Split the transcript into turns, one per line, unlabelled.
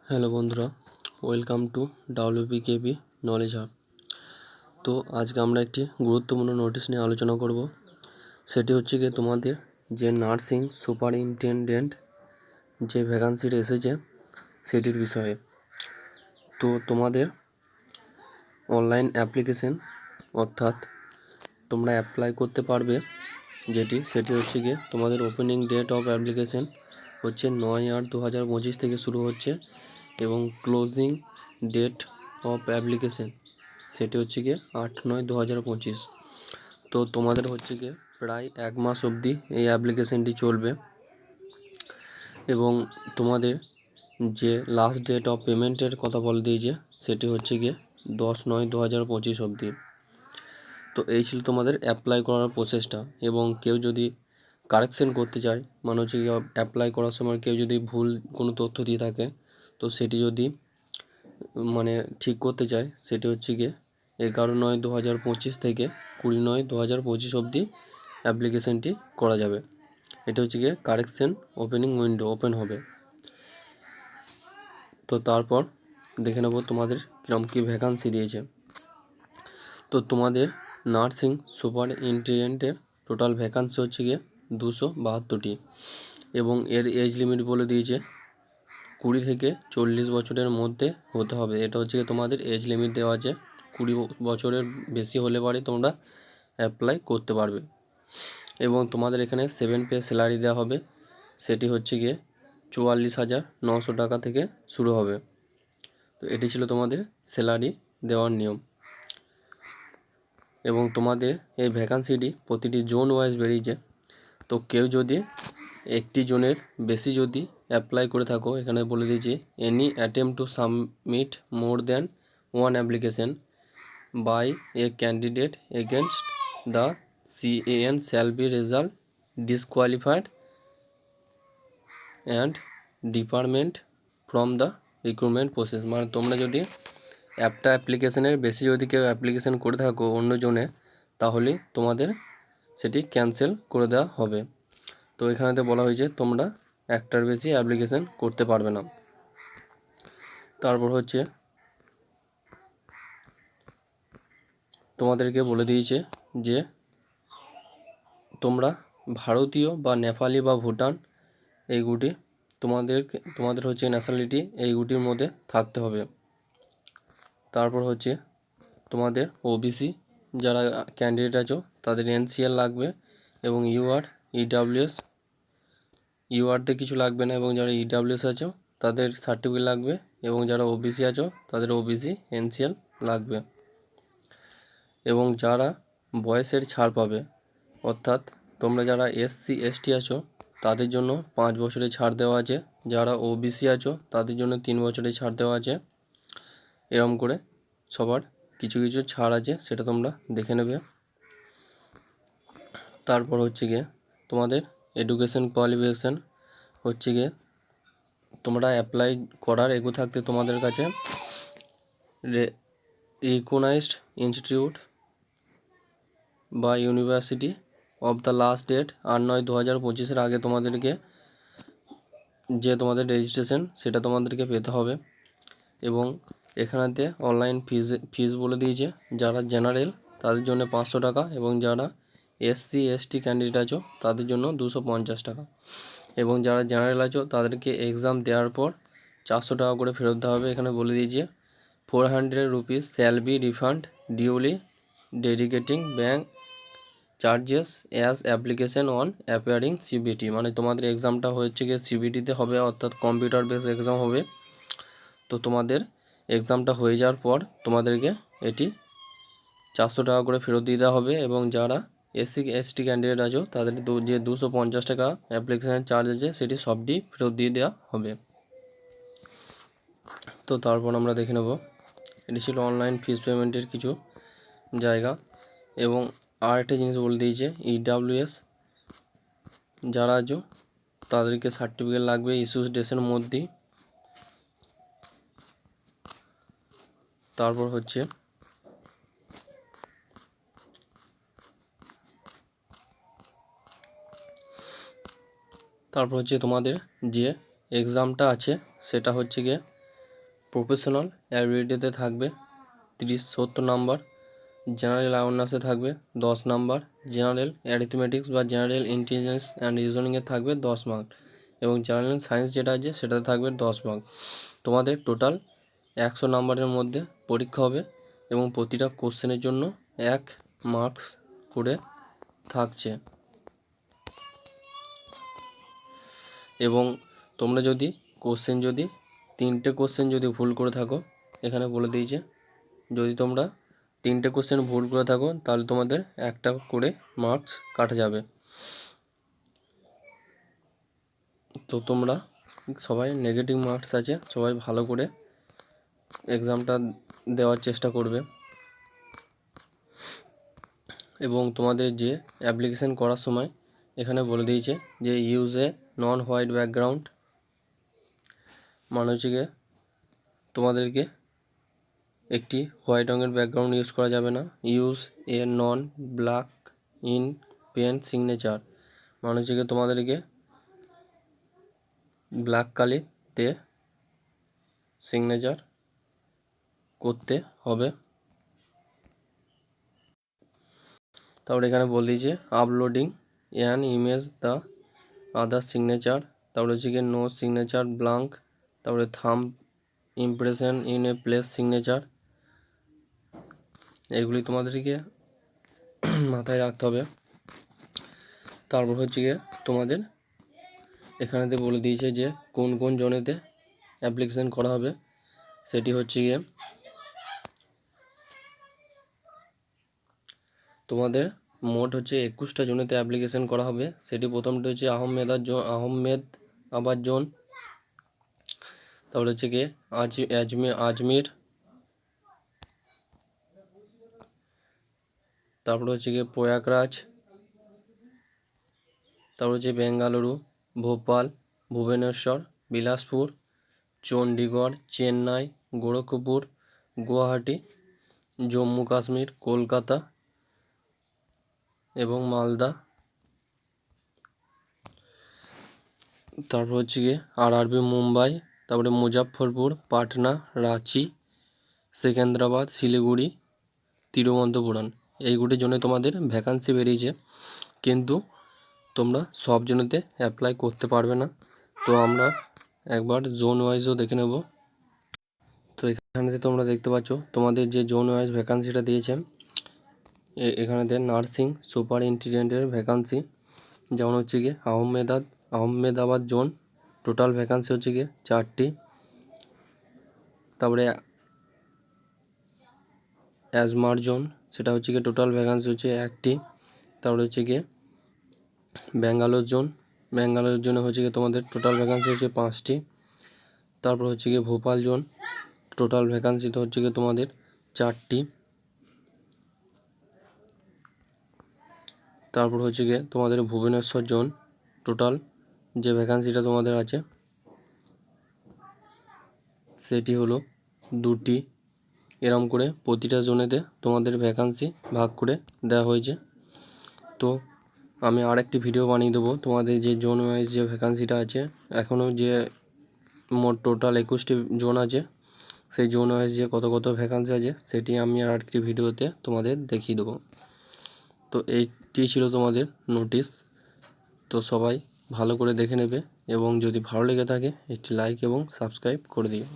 Hello বন্ধুরা, welcome to ডাব্লিউবিকেবি knowledge hub. তো আজকে আমরা একটি গুরুত্বপূর্ণ নোটিশ নিয়ে আলোচনা করব। সেটি হচ্ছে গিয়ে তোমাদের যে নার্সিং সুপারিনটেনডেন্ট যে ভ্যাকান্সিটা এসেছে সেটির বিষয়ে। তো তোমাদের অনলাইন অ্যাপ্লিকেশন অর্থাৎ তোমরা অ্যাপ্লাই করতে পারবে সেটি হচ্ছে গিয়ে তোমাদের ওপেনিং ডেট অফ অ্যাপ্লিকেশন হচ্ছে 9/8/2025 থেকে শুরু হচ্ছে এবং ক্লোজিং ডেট অফ অ্যাপ্লিকেশন সেটি হচ্ছে গিয়ে 8/9/2025। তো তোমাদের হচ্ছে গিয়ে প্রায় 1 মাস অবধি এই অ্যাপ্লিকেশনটি চলবে এবং তোমাদের যে লাস্ট ডেট অফ পেমেন্টের কথা বলে দিয়েছে সেটি হচ্ছে গিয়ে 10/9/2025 অবধি। তো এই ছিল তোমাদের অ্যাপ্লাই করার প্রসেসটা। এবং কেউ যদি কারেকশন করতে চায়, মানে হচ্ছে গিয়ে অ্যাপ্লাই করার সময় কেউ যদি ভুল কোনো তথ্য দিয়ে থাকে তো সেটি যদি ঠিক করতে চায় সেটি হচ্ছে গিয়ে 11/9/2025 থেকে 20/9/2025 অবধি অ্যাপ্লিকেশনটি করা যাবে। এটা হচ্ছে গিয়ে কারেকশন ওপেনিং উইন্ডো ওপেন হবে। তো তারপর দেখে নেব তোমাদের কিরম কী ভ্যাকান্সি দিয়েছে। তো তোমাদের নার্সিং সুপারিনটেনডেন্টের টোটাল ভ্যাকান্সি হচ্ছে গিয়ে 272টি এবং এর এজ লিমিট বলে দিয়েছে 20 থেকে 40 বছরের মধ্যে হতে হবে। এটা হচ্ছে গিয়ে তোমাদের এজ লিমিট দেওয়া আছে। 20 বছরের বেশি হলে পরে তোমরা অ্যাপ্লাই করতে পারবে এবং তোমাদের এখানে 7 পে স্যালারি দেওয়া হবে। সেটি হচ্ছে গিয়ে 44,900 টাকা থেকে শুরু হবে। তো এটি ছিল তোমাদের স্যালারি দেওয়ার নিয়ম। এবং তোমাদের এই ভ্যাকান্সিটি প্রতিটি জোন ওয়াইজ বেরিয়েছে। তো কেউ যদি একটি জোনের বেশি যদি অ্যাপ্লাই করে থাকো, এখানে বলে দিয়েছি any attempt to submit more than one application by a candidate against the CAN shall be result disqualified and department from the recruitment process. মানে তোমরা যদি একটা অ্যাপ্লিকেশনের বেশি যদি কেউ অ্যাপ্লিকেশন করে থাকো অন্য জনে, তাহলে তোমাদের সেটি ক্যান্সেল করে দেওয়া হবে। তো এখানেতে বলা হয়েছে তোমরা একটার বেশি অ্যাপ্লিকেশন করতে পারবে না। তারপর হচ্ছে তোমাদেরকে বলে দিয়েছে যে তোমরা ভারতীয় বা নেপালি বা ভুটান এইগুটি তোমাদের হচ্ছে ন্যাশনালিটি এইগুটির মধ্যে থাকতে হবে। তারপর হচ্ছে তোমাদের OBC যারা ক্যান্ডিডেট আছো তাদের NCL লাগবে এবং ইউআরতে কিছু লাগবে না। এবং যারা EWS আছো তাদের সার্টিফিকেট লাগবে এবং যারা OBC আছো তাদের OBC NCL লাগবে। এবং যারা বয়সের ছাড় পাবে, অর্থাৎ তোমরা যারা SC ST আছো তাদের জন্য 5 বছরের ছাড় দেওয়া আছে, যারা OBC আছো তাদের জন্য 3 বছরের ছাড় দেওয়া আছে। এরম করে সবার কিছু কিছু ছাড় আছে, সেটা তোমরা দেখে নেবে। তারপর হচ্ছে গিয়ে তোমাদের এডুকেশন কোয়ালিফিকেশান হচ্ছে গিয়ে তোমরা অ্যাপ্লাই করার এগো থাকতে তোমাদের কাছে রিকগনাইজড ইনস্টিটিউট বা university of the last date 8/9/2025 আগে তোমাদেরকে যে তোমাদের রেজিস্ট্রেশন সেটা তোমাদেরকে পেতে হবে। এবং এখানেতে অনলাইন ফিজ বলে দিয়েছে। যারা জেনারেল তাদের জন্য 500 টাকা এবং যারা SC ST ক্যান্ডিডেট আছো তাদের জন্য 250 টাকা। এবং যারা জেনারেল আছো তাদেরকে এক্সাম দেওয়ার পর 400 টাকা করে ফেরত দেওয়া হবে। এখানে বলে দিয়েছে 400 rupees shall be refund duly ডেডিকেটিং bank charges as application on appearing CBT। মানে তোমাদের এক্সামটা হচ্ছে গিয়ে CBTতে হবে, অর্থাৎ কম্পিউটার বেস এক্সাম হবে। তো তোমাদের এক্সামটা হয়ে যাওয়ার পর তোমাদেরকে এটি 400 টাকা করে ফেরত দিয়ে দেওয়া হবে। এবং যারা SC ST ক্যান্ডিডেট আছো তাদের যে 250 টাকা অ্যাপ্লিকেশানের চার্জ আছে সেটি সবটি ফেরত দিয়ে দেওয়া হবে। তো তারপর আমরা দেখে নেব, এটি ছিল অনলাইন ফিস পেমেন্টের কিছু জায়গা। এবং আর একটা জিনিস বলে দিয়েছে EWS যারা আছো তাদেরকে সার্টিফিকেট লাগবে ইস্যু ডেটের মধ্যেই। তারপর হচ্ছে তোমাদের যে এক্সামটা আছে সেটা হচ্ছে গিয়ে প্রফেশনাল অ্যাবিলিটিতে থাকবে 70 নাম্বার, জেনারেল অ্যাওয়ারনেসে থাকবে 10 নাম্বার, জেনারেল অ্যারিথমেটিক্স বা জেনারেল ইন্টেলিজেন্স অ্যান্ড রিজনিংয়ে থাকবে 10 মার্ক এবং জেনারেল সায়েন্স যেটা আছে সেটাতে থাকবে 10 মার্ক। তোমাদের টোটাল 100 নাম্বারের মধ্যে পরীক্ষা হবে এবং প্রতিটা কোশ্চেনের জন্য 1 মার্কস করে থাকছে। এবং তোমরা যদি তিনটে কোশ্চেন যদি ভুল করে থাকো, এখানে বলে দিয়েছে যদি তোমরা 3টে কোশ্চেন ভুল করে থাকো তাহলে তোমাদের 1টা করে মার্কস কাটা যাবে। তো তোমরা সবাই নেগেটিভ মার্কস আছে, সবাই ভালো করে এক্সামটা দেওয়ার চেষ্টা করবে। এবং তোমাদের যে অ্যাপ্লিকেশন করার সময় এখানে বলে দিয়েছে যে use a non white background, মানে হচ্ছে গিয়ে তোমাদেরকে একটি হোয়াইট রঙের ব্যাকগ্রাউন্ড ইউজ করা যাবে না। Use a non black in pen signature, মানে হচ্ছে গিয়ে তোমাদেরকে ব্ল্যাক কালিতে সিগনেচার করতে হবে। তারপরে এখানে বলে দিয়েছে uploading an image the other signature, তারপরে হচ্ছে গিয়ে নো সিগনেচার ব্লাঙ্ক, তারপরে thumb impression in a place signature, এগুলি তোমাদেরকে মাথায় রাখতে হবে। তারপর হচ্ছে গিয়ে তোমাদের এখানেতে বলে দিয়েছে যে কোন কোন জনেতে অ্যাপ্লিকেশন করা হবে। সেটি হচ্ছে গিয়ে তোমাদের মোট হচ্ছে 21টা জনেতে অ্যাপ্লিকেশন করা হবে। সেটি প্রথমটা হচ্ছে আহমেদাবাদ জোন, তারপরে হচ্ছে গিয়ে আজমির, তারপরে হচ্ছে গিয়ে প্রয়াগরাজ, তারপর হচ্ছে বেঙ্গালুরু, ভোপাল, ভুবনেশ্বর, বিলাসপুর, চণ্ডীগড়, চেন্নাই, গোরখপুর, গুয়াহাটি, জম্মু কাশ্মীর, কলকাতা এবং মালদা। তারপর হচ্ছে গিয়ে আরআরবি মুম্বাই, তারপরে মুজাফফরপুর, পাটনা, রাঁচি, সেকেন্দ্রাবাদ, শিলিগুড়ি, তিরুবনন্তপুরম, এইগুলির জন্য তোমাদের ভ্যাকান্সি বেরিয়েছে, কিন্তু তোমরা সব জনেতে অ্যাপ্লাই করতে পারবে না। তো আমরা একবার জোন ওয়াইজও দেখে নেব। তো এখানেতে তোমরা দেখতে পাচ্ছ তোমাদের যে জোন ওয়াইজ ভ্যাকান্সিটা দিয়েছে, এখানেতে নার্সিং সুপারিনটেনডেন্টের ভ্যাকান্সি, যেমন হচ্ছে গিয়ে আহমেদাবাদ জোন টোটাল ভ্যাকান্সি হচ্ছে গিয়ে 4টি, তারপরে অ্যাজমার জোন সেটা হচ্ছে গিয়ে টোটাল ভ্যাকান্সি হচ্ছে 1টি, তারপরে হচ্ছে গিয়ে ব্যাঙ্গালোর জোনে হচ্ছে গিয়ে তোমাদের টোটাল ভ্যাকান্সি হচ্ছে 5টি, তারপর হচ্ছে গিয়ে ভোপাল জোন টোটাল ভ্যাকান্সি তো হচ্ছে গিয়ে তোমাদের 4টি, তারপর হচ্ছে গিয়ে তোমাদের ভুবনেশ্বর জোন টোটাল যে ভ্যাকান্সিটা তোমাদের আছে সেটি হলো 2টি। এরম করে প্রতিটা জোনেতে তোমাদের ভ্যাকান্সি ভাগ করে দেওয়া হয়েছে। তো আমি আরেকটি ভিডিও বানিয়ে দেবো তোমাদের যে জোন ওয়াইজ যে ভ্যাকান্সিটা আছে, এখনও যে মোট টোটাল 21টি জোন আছে সেই জোন ওয়াইজ যে কত কত ভ্যাকান্সি আছে সেটি আমি আর একটি ভিডিওতে তোমাদের দেখিয়ে দেবো। তো এইটি ছিল তোমাদের নোটিশ। তো সবাই ভালো করে দেখে নেবে এবং যদি ভালো লেগে থাকে একটি লাইক এবং সাবস্ক্রাইব করে দিও।